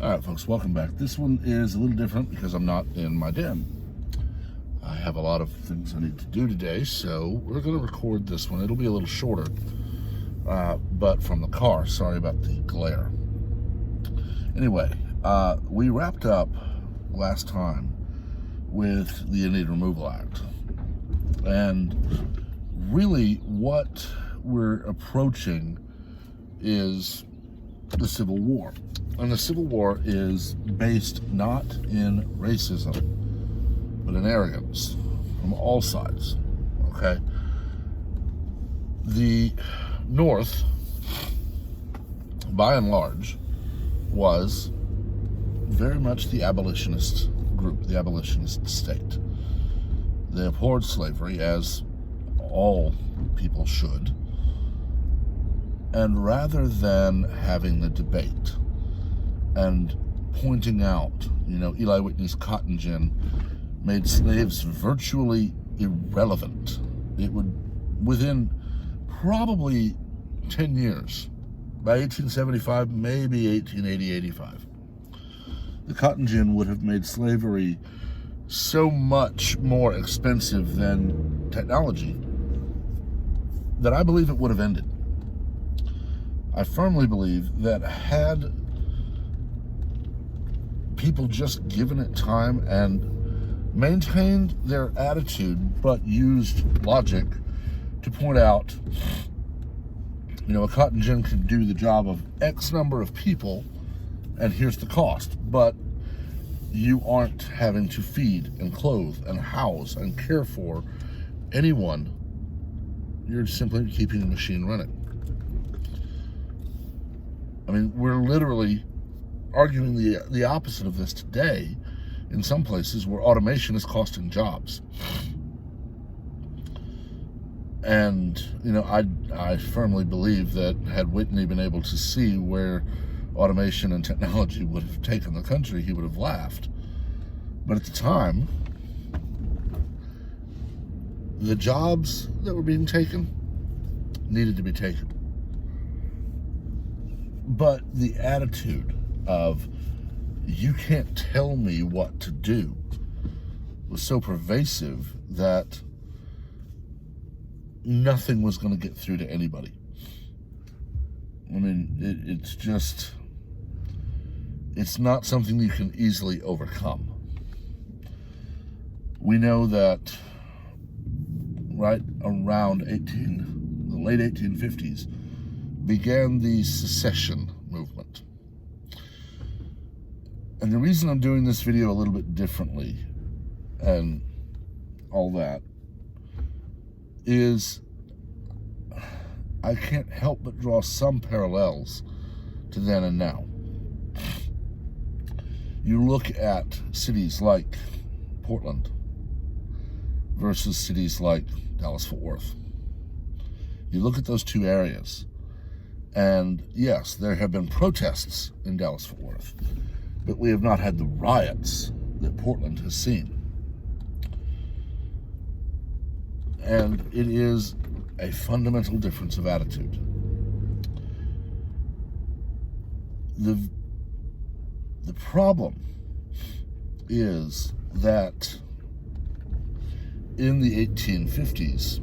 All right, folks, welcome back. This one is a little different because I'm not in my den. I have a lot of things I need to do today, so we're going to record this one. It'll be a little shorter, but from the car. Sorry about the glare. Anyway, we wrapped up last time with the Indian Removal Act. And really what we're approaching is the Civil War. And the Civil War is based not in racism, but in arrogance from all sides, okay? The North, by and large, was very much the abolitionist group, the abolitionist state. They abhorred slavery, as all people should. And rather than having the debate and pointing out, Eli Whitney's cotton gin made slaves virtually irrelevant. It would, within probably 10 years, by 1875, maybe 1880, 85, the cotton gin would have made slavery so much more expensive than technology that I believe it would have ended. I firmly believe that had people just given it time and maintained their attitude, but used logic to point out, a cotton gin can do the job of X number of people, and here's the cost. But you aren't having to feed and clothe and house and care for anyone. You're simply keeping the machine running. I mean, we're literally arguing the opposite of this today in some places where automation is costing jobs. And, I firmly believe that had Whitney been able to see where automation and technology would have taken the country, he would have laughed. But at the time, the jobs that were being taken needed to be taken. But the attitude of, you can't tell me what to do, was so pervasive that nothing was going to get through to anybody. I mean, it's not something you can easily overcome. We know that right around the late 1850s, began the secession movement. And the reason I'm doing this video a little bit differently and all that is I can't help but draw some parallels to then and now. You look at cities like Portland versus cities like Dallas-Fort Worth. You look at those two areas, and yes, there have been protests in Dallas-Fort Worth, but we have not had the riots that Portland has seen. And it is a fundamental difference of attitude. The problem is that in the 1850s,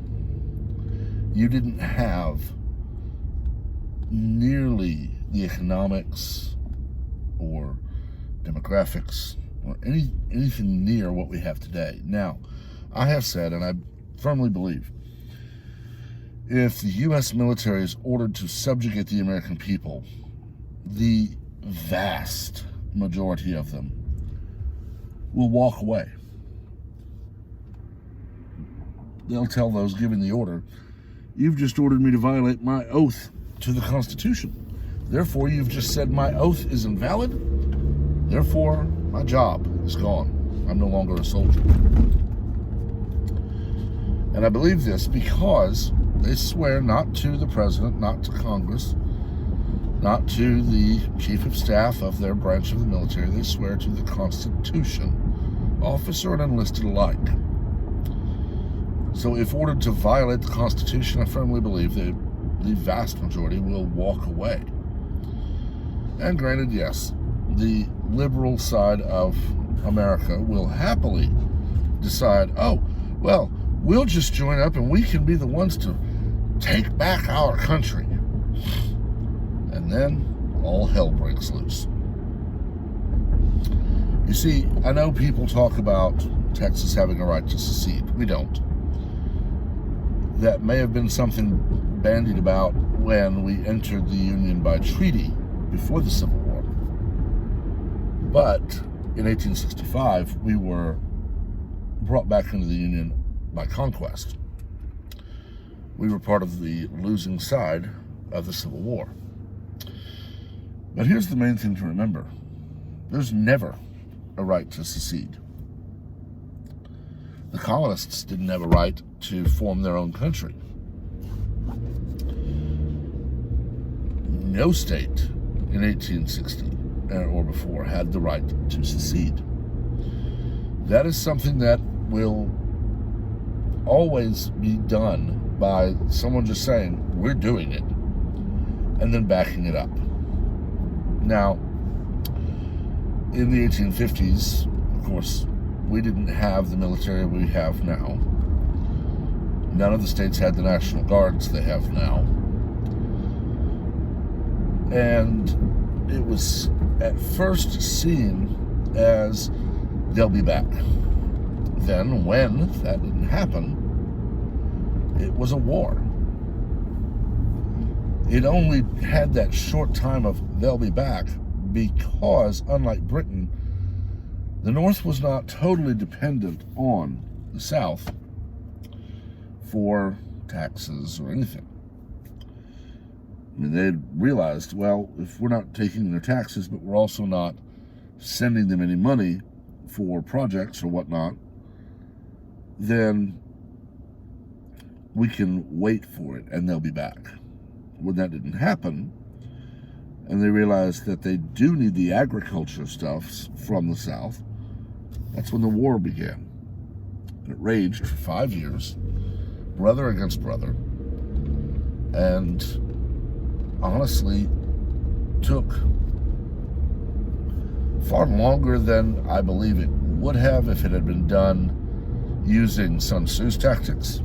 you didn't have nearly the economics or demographics or anything near what we have today. Now, I have said, and I firmly believe, if the U.S. military is ordered to subjugate the American people, the vast majority of them will walk away. They'll tell those giving the order, you've just ordered me to violate my oath to the Constitution. Therefore, you've just said my oath is invalid. Therefore, my job is gone. I'm no longer a soldier. And I believe this because they swear not to the president, not to Congress, not to the chief of staff of their branch of the military. They swear to the Constitution, officer and enlisted alike. So if ordered to violate the Constitution, I firmly believe that the vast majority will walk away. And granted, yes, the liberal side of America will happily decide, oh, well, we'll just join up and we can be the ones to take back our country. And then all hell breaks loose. You see, I know people talk about Texas having a right to secede. We don't. That may have been something bandied about when we entered the Union by treaty before the Civil War. But in 1865, we were brought back into the Union by conquest. We were part of the losing side of the Civil War. But here's the main thing to remember. There's never a right to secede. The colonists didn't have a right to form their own country. No state in 1860 or before had the right to secede. That is something that will always be done by someone just saying, we're doing it, and then backing it up. Now, in the 1850s, of course, we didn't have the military we have now. None of the states had the National Guards they have now. And it was at first seen as they'll be back. Then, when that didn't happen, it was a war. It only had that short time of they'll be back because, unlike Britain, the North was not totally dependent on the South for taxes or anything. I mean, they realized, well, if we're not taking their taxes, but we're also not sending them any money for projects or whatnot, then we can wait for it and they'll be back. When that didn't happen, and they realized that they do need the agriculture stuff from the South, that's when the war began. It raged for 5 years, brother against brother, and honestly took far longer than I believe it would have if it had been done using Sun Tzu's tactics,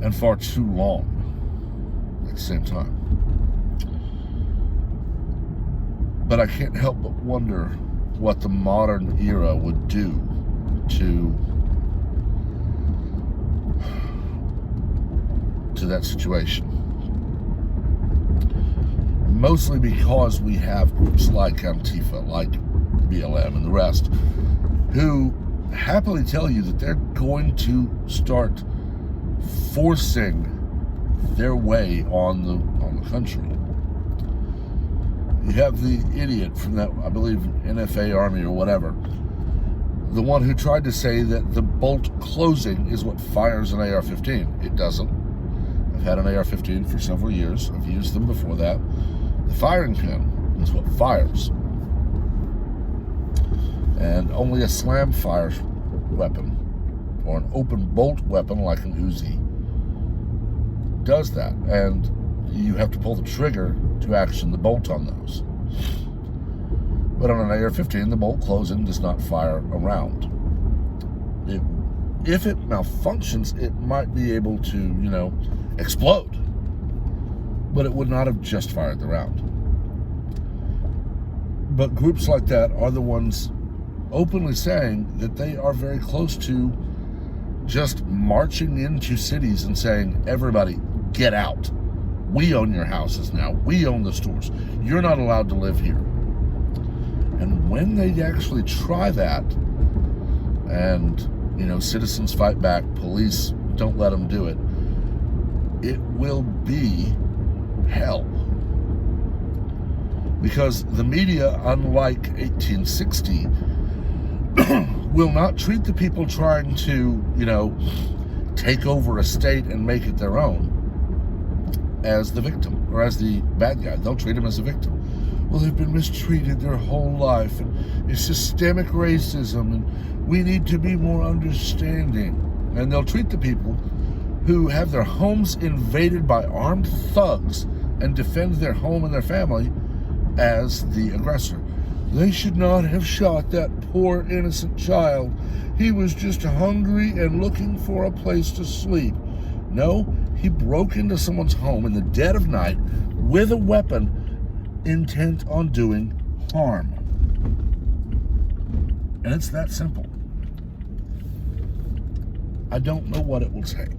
and far too long at the same time. But I can't help but wonder what the modern era would do to that situation. Mostly because we have groups like Antifa, like BLM and the rest, who happily tell you that they're going to start forcing their way on the country. You have the idiot from that, I believe, NFA Army or whatever, the one who tried to say that the bolt closing is what fires an AR-15. It doesn't. I've had an AR-15 for several years. I've used them before that. The firing pin is what fires. And only a slam fire weapon or an open bolt weapon like an Uzi does that. And you have to pull the trigger to action the bolt on those. But on an AR-15, the bolt closing does not fire a round. If it malfunctions, it might be able to, explode. But it would not have just fired the round. But groups like that are the ones openly saying that they are very close to just marching into cities and saying, everybody, get out. We own your houses now. We own the stores. You're not allowed to live here. And when they actually try that, and, citizens fight back, police don't let them do it, it will be hell. Because the media, unlike 1860, will not treat the people trying to, take over a state and make it their own as the victim or as the bad guy. They'll treat them as a victim. Well, they've been mistreated their whole life, and it's systemic racism, and we need to be more understanding. And they'll treat the people who have their homes invaded by armed thugs and defend their home and their family as the aggressor. They should not have shot that poor innocent child. He was just hungry and looking for a place to sleep. No, he broke into someone's home in the dead of night with a weapon, intent on doing harm. And it's that simple. I don't know what it will take.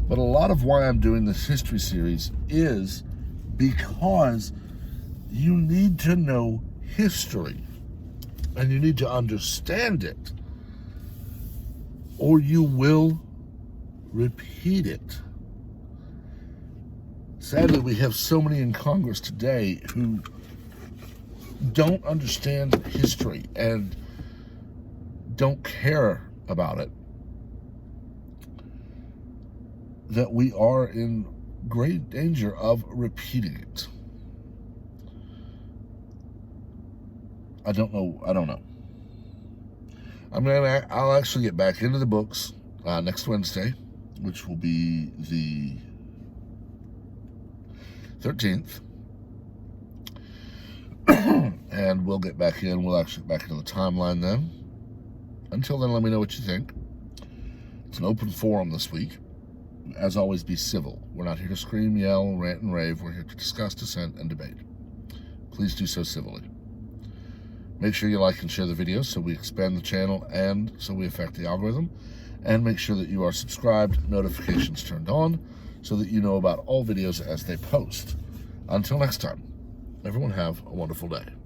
But a lot of why I'm doing this history series is because you need to know history and you need to understand it, or you will repeat it. Sadly, we have so many in Congress today who don't understand history and don't care about it, that we are in great danger of repeating it. I don't know. I'll actually get back into the books next Wednesday, which will be the 13th. And we'll get back in. We'll actually get back into the timeline then. Until then, let me know what you think. It's an open forum this week. As always, be civil. We're not here to scream, yell, rant, and rave. We're here to discuss, dissent, and debate. Please do so civilly. Make sure you like and share the video so we expand the channel and so we affect the algorithm. And make sure that you are subscribed, notifications turned on, so that you know about all videos as they post. Until next time, everyone have a wonderful day.